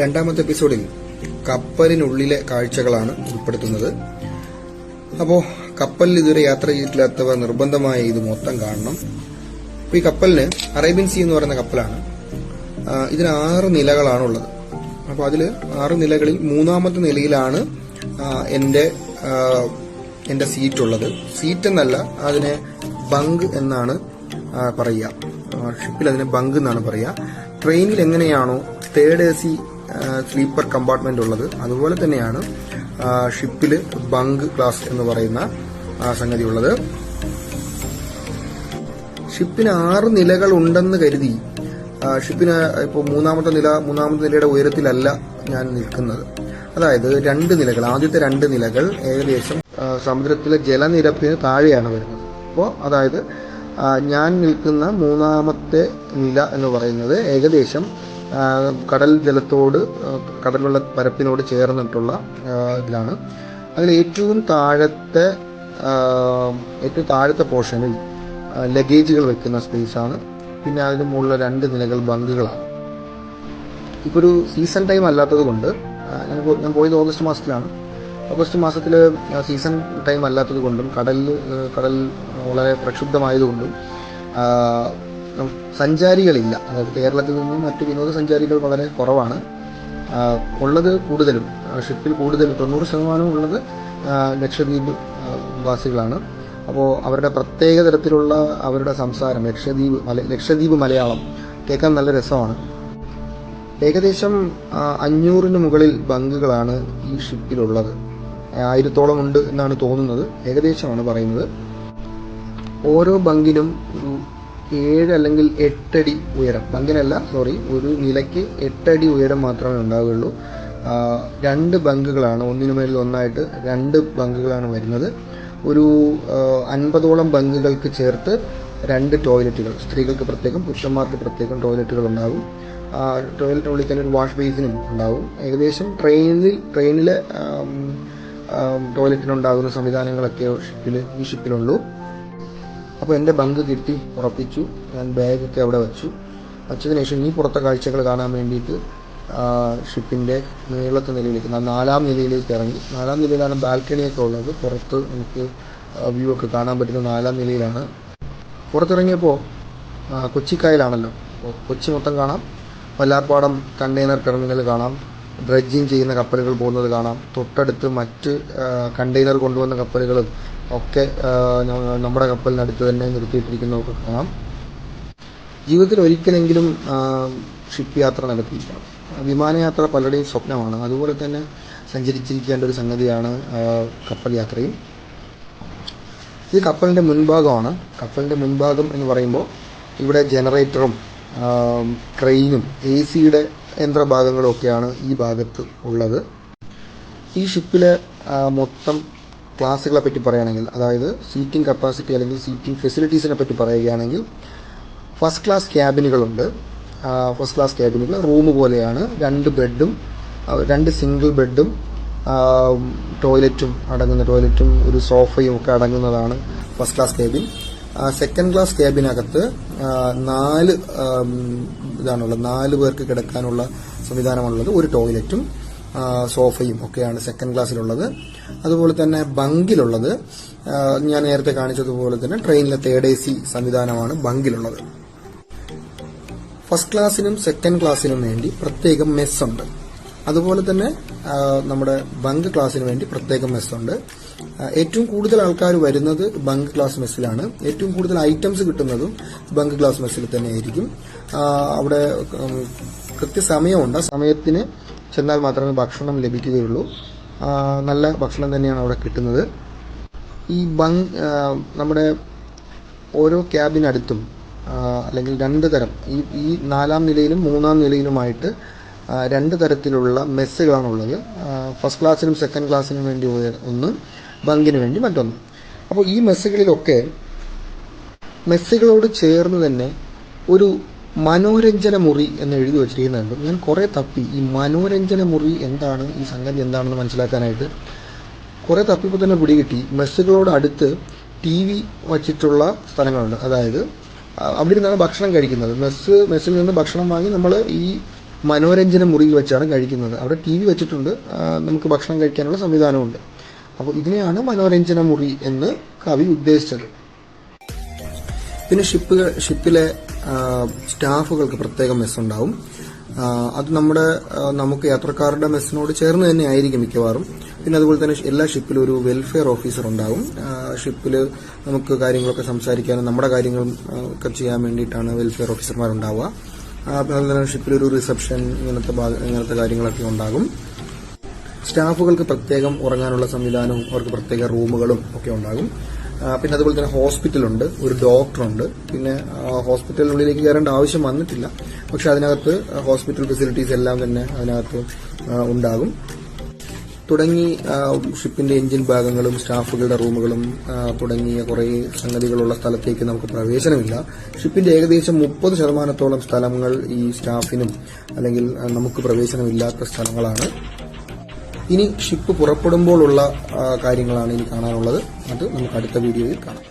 രണ്ടാമത്തെ എപ്പിസോഡിൽ കപ്പലിനുള്ളിലെ കാഴ്ചകളാണ് ഉൾപ്പെടുത്തുന്നത്. അപ്പോൾ കപ്പലിൽ ഇതുവരെ യാത്ര ചെയ്തിട്ടില്ലാത്തവർ നിർബന്ധമായി ഇത് മൊത്തം കാണണം. അപ്പോൾ ഈ കപ്പലിന് അറേബ്യൻ സീ എന്ന് പറയുന്ന കപ്പലാണ്. ഇതിന് 6 നിലകളാണുള്ളത്. അപ്പോൾ അതിൽ 6 നിലകളിൽ 3ാമത്തെ നിലയിലാണ് എന്റെ സീറ്റ് ഉള്ളത്. സീറ്റ് എന്നല്ല, അതിനെ ബങ്ക് എന്നാണ് പറയുക. ഷിപ്പിൽ അതിനെ ബങ്ക് എന്നാണ് പറയുക. ട്രെയിനിൽ എങ്ങനെയാണോ 3rd AC സ്ലീപ്പർ കമ്പാർട്ട്മെന്റ് ഉള്ളത്, അതുപോലെ തന്നെയാണ് ഷിപ്പിൽ ബങ്ക് ക്ലാസ് എന്ന് പറയുന്ന സംഗതി ഉള്ളത്. ഷിപ്പിന് 6 നിലകൾ ഉണ്ടെന്ന് കരുതി ഷിപ്പിന് ഇപ്പോൾ മൂന്നാമത്തെ നിലയുടെ ഉയരത്തിലല്ല ഞാൻ നിൽക്കുന്നത്. അതായത് 2 നിലകൾ, ആദ്യത്തെ 2 നിലകൾ ഏകദേശം സമുദ്രത്തിലെ ജലനിരപ്പിന് താഴെയാണ് വരുന്നത്. അപ്പോൾ അതായത് ഞാൻ നിൽക്കുന്ന 3ാമത്തെ നില എന്ന് പറയുന്നത് ഏകദേശം കടലുള്ള പരപ്പിനോട് ചേർന്നിട്ടുള്ള ഇതിലാണ്. അതിൽ ഏറ്റവും താഴത്തെ പോർഷനിൽ ലഗേജുകൾ വെക്കുന്ന സ്പേസാണ്. പിന്നെ അതിന് മുകളിൽ 2 നിലകൾ ബങ്കുകളാണ്. ഇപ്പോൾ ഒരു സീസൺ ടൈം അല്ലാത്തത് കൊണ്ട് ഞാൻ പോയത് ഓഗസ്റ്റ് മാസത്തിലാണ്. ഓഗസ്റ്റ് മാസത്തിൽ സീസൺ ടൈം അല്ലാത്തത് കൊണ്ടും കടൽ വളരെ പ്രക്ഷുബ്ധമായതുകൊണ്ടും സഞ്ചാരികളില്ല. അതായത് കേരളത്തിൽ നിന്നും മറ്റു വിനോദസഞ്ചാരികൾ വളരെ കുറവാണ്. ഉള്ളത് കൂടുതലും ഷിപ്പിൽ 90% ഉള്ളത് ലക്ഷദ്വീപ് വാസികളാണ്. അപ്പോൾ അവരുടെ പ്രത്യേക തരത്തിലുള്ള അവരുടെ സംസാരം ലക്ഷദ്വീപ് മലയാളം കേൾക്കാൻ നല്ല രസമാണ്. ഏകദേശം 500-ന് മുകളിൽ ബങ്കുകളാണ് ഈ ഷിപ്പിലുള്ളത്. 1000-ഓളം ഉണ്ട് എന്നാണ് തോന്നുന്നത്. ഏകദേശമാണ് പറയുന്നത്. ഓരോ ബങ്കിനും ഒരു 7 അല്ലെങ്കിൽ 8 അടി ഉയരം, ഒരു നിലയ്ക്ക് 8 അടി ഉയരം മാത്രമേ ഉണ്ടാവുകയുള്ളൂ. 2 ബങ്കുകളാണ്, ഒന്നിനു മേലിൽ ഒന്നായിട്ട് 2 ബങ്കുകളാണ് വരുന്നത്. ഒരു 50ഓളം ബങ്കുകൾക്ക് ചേർത്ത് 2 ടോയ്ലറ്റുകൾ, സ്ത്രീകൾക്ക് പ്രത്യേകം പുരുഷന്മാർക്ക് പ്രത്യേകം ടോയ്ലറ്റുകൾ ഉണ്ടാകും. ടോയ്ലറ്റിനുള്ളിൽ തന്നെ ഒരു വാഷ് ബേസിനും ഉണ്ടാവും. ഏകദേശം ട്രെയിനിലെ ടോയ്ലറ്റിനുണ്ടാകുന്ന സംവിധാനങ്ങളൊക്കെ ഈ ഷിപ്പിലുള്ളൂ. അപ്പോൾ എൻ്റെ ബങ്ക് കിട്ടി ഉറപ്പിച്ചു. ഞാൻ ബാഗൊക്കെ അവിടെ വച്ചതിന് ശേഷം ഈ പുറത്തെ കാഴ്ചകൾ കാണാൻ വേണ്ടിയിട്ട് ഷിപ്പിൻ്റെ മേളത്തെ നിലയിലേക്ക് 4ാം നിലയിലേക്ക് ഇറങ്ങി. 4ാം നിലയിലാണ് ബാൽക്കണിയൊക്കെ ഉള്ളത്. പുറത്ത് നമുക്ക് വ്യൂ ഒക്കെ കാണാൻ പറ്റുന്ന 4ാം നിലയിലാണ്. പുറത്തിറങ്ങിയപ്പോൾ കൊച്ചിക്കായലാണല്ലോ, അപ്പോൾ കൊച്ചി മൊത്തം കാണാം. വല്ലാർപാടം കണ്ടെയ്നർ ടെർമിനൽ കാണാം. ഡ്രഡ്ജിങ് ചെയ്യുന്ന കപ്പലുകൾ പോകുന്നത് കാണാം. തൊട്ടടുത്ത് മറ്റ് കണ്ടെയ്നർ കൊണ്ടുവന്ന കപ്പലുകളും ഒക്കെ നമ്മുടെ കപ്പലിനടുത്ത് തന്നെ നിർത്തിയിട്ടിരിക്കുന്നതൊക്കെ കാണാം. ജീവിതത്തിൽ ഒരിക്കലെങ്കിലും ഷിപ്പ് യാത്ര നടത്തിയിരിക്കണം. വിമാനയാത്ര പലരുടെയും സ്വപ്നമാണ്. അതുപോലെ തന്നെ സഞ്ചരിച്ചിരിക്കേണ്ട ഒരു സംഗതിയാണ് കപ്പൽ യാത്രയും. ഇത് കപ്പലിൻ്റെ മുൻഭാഗമാണ്. കപ്പലിൻ്റെ മുൻഭാഗം എന്ന് പറയുമ്പോൾ ഇവിടെ ജനറേറ്ററും ക്രെയിനും AC-യുടെ യന്ത്രഭാഗങ്ങളും ഒക്കെയാണ് ഈ ഭാഗത്ത് ഉള്ളത്. ഈ ഷിപ്പിലെ മൊത്തം ക്ലാസ്സുകളെ പറ്റി പറയുകയാണെങ്കിൽ, അതായത് സീറ്റിംഗ് കപ്പാസിറ്റി അല്ലെങ്കിൽ സീറ്റിംഗ് ഫെസിലിറ്റീസിനെ പറ്റി പറയുകയാണെങ്കിൽ, ഫസ്റ്റ് ക്ലാസ് ക്യാബിനുകളുണ്ട്. ഫസ്റ്റ് ക്ലാസ് ക്യാബിനുകൾ റൂം പോലെയാണ്. 2 ബെഡും 2 സിംഗിൾ ബെഡും ടോയ്ലറ്റും ഒരു സോഫയും ഒക്കെ അടങ്ങുന്നതാണ് first class cabin. Second class ക്യാബിനകത്ത് 4 പേർക്ക് കിടക്കാനുള്ള സംവിധാനമാണുള്ളത്. ഒരു ടോയ്ലറ്റും സോഫയും ഒക്കെയാണ് സെക്കൻഡ് ക്ലാസ്സിലുള്ളത്. അതുപോലെ തന്നെ ബങ്കിലുള്ളത് ഞാൻ നേരത്തെ കാണിച്ചതുപോലെ തന്നെ ട്രെയിനിലെ 3rd AC സംവിധാനമാണ് ബങ്കിലുള്ളത്. ഫസ്റ്റ് ക്ലാസ്സിനും സെക്കൻഡ് ക്ലാസ്സിനും വേണ്ടി പ്രത്യേകം മെസ്സുണ്ട്. അതുപോലെ തന്നെ നമ്മുടെ ബങ്ക് ക്ലാസ്സിന് വേണ്ടി പ്രത്യേകം മെസ്സുണ്ട്. ഏറ്റവും കൂടുതൽ ആൾക്കാർ വരുന്നത് ബങ്ക് ക്ലാസ് മെസ്സിലാണ്. ഏറ്റവും കൂടുതൽ ഐറ്റംസ് കിട്ടുന്നതും ബങ്ക് ക്ലാസ് മെസ്സിൽ തന്നെ ആയിരിക്കും. അവിടെ കൃത്യസമയമുണ്ട്. സമയത്തിന് ചെന്നാൽ മാത്രമേ ഭക്ഷണം ലഭിക്കുകയുള്ളൂ. നല്ല ഭക്ഷണം തന്നെയാണ് അവിടെ കിട്ടുന്നത്. ഈ നമ്മുടെ ഓരോ ക്യാബിനടുത്തും അല്ലെങ്കിൽ 2 തരം, ഈ 4ാം നിലയിലും 3ാം നിലയിലുമായിട്ട് 2 തരത്തിലുള്ള മെസ്സുകളാണുള്ളത്. ഫസ്റ്റ് ക്ലാസ്സിനും സെക്കൻഡ് ക്ലാസ്സിനും വേണ്ടി ഒന്ന്, ബങ്കിന് വേണ്ടി മറ്റൊന്ന്. അപ്പോൾ ഈ മെസ്സുകളോട് ചേർന്ന് തന്നെ ഒരു മനോരഞ്ജന മുറി എന്ന് എഴുതി വച്ചിരിക്കുന്നുണ്ട്. ഞാൻ കുറേ തപ്പി ഈ മനോരഞ്ജന മുറി എന്താണ്, ഈ സംഗതി എന്താണെന്ന് മനസ്സിലാക്കാനായിട്ട് കുറേ തപ്പിപ്പോൾ തന്നെ പിടികിട്ടി. മെസ്സുകളോട് അടുത്ത് TV വച്ചിട്ടുള്ള സ്ഥലങ്ങളുണ്ട്. അതായത് അവിടെ ഇരുന്നാണ് ഭക്ഷണം കഴിക്കുന്നത്. മെസ്സിൽ നിന്ന് ഭക്ഷണം വാങ്ങി നമ്മൾ ഈ മനോരഞ്ജന മുറിയിൽ വെച്ചാണ് കഴിക്കുന്നത്. അവിടെ TV വെച്ചിട്ടുണ്ട്, നമുക്ക് ഭക്ഷണം കഴിക്കാനുള്ള സംവിധാനമുണ്ട്. അപ്പോൾ ഇതിനെയാണ് മനോരഞ്ജന മുറി എന്ന് കവി ഉദ്ദേശിച്ചത്. പിന്നെ ഷിപ്പിലെ സ്റ്റാഫുകൾക്ക് പ്രത്യേകം മെസ്സ് ഉണ്ടാവും. അത് നമുക്ക് യാത്രക്കാരുടെ മെസ്സിനോട് ചേർന്ന് തന്നെ ആയിരിക്കും മിക്കവാറും. പിന്നെ അതുപോലെ തന്നെ എല്ലാ ഷിപ്പിലും ഒരു വെൽഫെയർ ഓഫീസർ ഉണ്ടാവും. ഷിപ്പിൽ നമുക്ക് കാര്യങ്ങളൊക്കെ സംസാരിക്കാനും നമ്മുടെ കാര്യങ്ങളും ഒക്കെ ചെയ്യാൻ വേണ്ടിയിട്ടാണ് വെൽഫെയർ ഓഫീസർമാരുണ്ടാവുക. അതുപോലെ തന്നെ ഷിപ്പിലൊരു റിസപ്ഷൻ ഇങ്ങനത്തെ കാര്യങ്ങളൊക്കെ ഉണ്ടാകും. സ്റ്റാഫുകൾക്ക് പ്രത്യേകം ഉറങ്ങാനുള്ള സംവിധാനവും അവർക്ക് പ്രത്യേക റൂമുകളും ഒക്കെ ഉണ്ടാകും. പിന്നെ അതുപോലെ തന്നെ ഹോസ്പിറ്റലുണ്ട്, ഒരു ഡോക്ടറുണ്ട്. പിന്നെ ഹോസ്പിറ്റലിനുള്ളിലേക്ക് കയറേണ്ട ആവശ്യം വന്നിട്ടില്ല, പക്ഷെ അതിനകത്ത് ഹോസ്പിറ്റൽ ഫെസിലിറ്റീസ് എല്ലാം തന്നെ അതിനകത്ത് ഉണ്ടാകും. തുടങ്ങി ഷിപ്പിന്റെ എഞ്ചിൻ ഭാഗങ്ങളും സ്റ്റാഫുകളുടെ റൂമുകളും തുടങ്ങിയ കുറേ സംഗതികളുള്ള സ്ഥലത്തേക്ക് നമുക്ക് പ്രവേശനമില്ല. ഷിപ്പിന്റെ ഏകദേശം 30% സ്ഥലങ്ങൾ ഈ സ്റ്റാഫിനും അല്ലെങ്കിൽ നമുക്ക് പ്രവേശനമില്ലാത്ത സ്ഥലങ്ങളാണ്. ഇനി ഷിപ്പ് പുറപ്പെടുമ്പോഴുള്ള കാര്യങ്ങളാണ് ഇനി കാണാനുള്ളത്. അത് നമുക്ക് അടുത്ത വീഡിയോയിൽ കാണാം.